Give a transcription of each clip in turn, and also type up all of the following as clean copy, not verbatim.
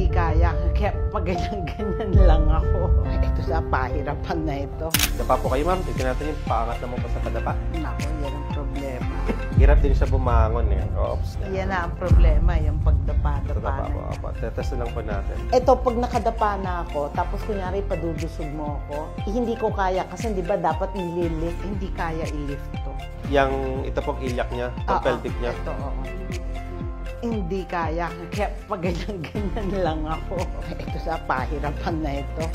Hindi kaya. Kaya pag ganyan lang ako. Ito sa pahirapan na ito. Dapa po kayo, ma'am. Tignan natin yung paangat naman po sa padapa. Naku, yan ang problema. Hirap din siya bumangon eh. Oops. Yan na ang problema, yung pagdapa-dapa Dapa na. po. Opo. Tetest lang po natin. Ito, pag nakadapa na ako, tapos kunyari padudusog mo ako, hindi ko kaya kasi di ba dapat nililift, hindi kaya i-lift to. Ito pong ilyak niya, yung pelvic niya. Ito, oo. Hindi kaya. Kaya pag ganyan lang ako. Ito sa pahirapan na ito.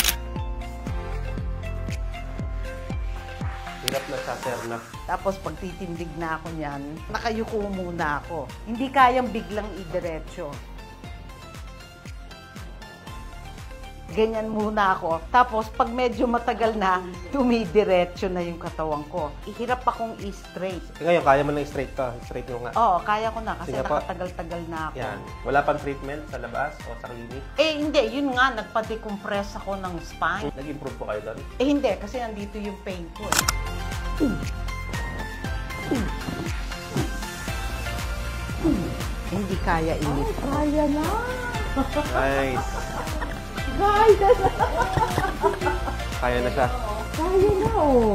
Hirap na siya, sir, na. Tapos pag titindig na ako niyan, nakayuko muna ako. Hindi kayang biglang idiretso. Ganyan muna ako. Tapos pag medyo matagal na, tumidiretso na yung katawan ko. Ihirap akong i-straight. Ngayon, kaya mo na straight ka. Straight mo nga. Oo, kaya ko na kasi Sige po. nakatagal-tagal na ako. Yan. Wala pang treatment sa labas o sa clinic? Eh hindi, yun nga, nagpa-decompress ako ng spine. Nag-improve po kayo doon? Eh hindi, kasi nandito yung pain ko eh. Hindi kaya i-lift. Kaya na! Nice. Kaya na! Kaya na siya. Kaya na, oh.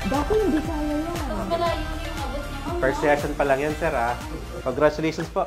Dati hindi kaya yan. First session pa lang yan, sir, ah. Congratulations po.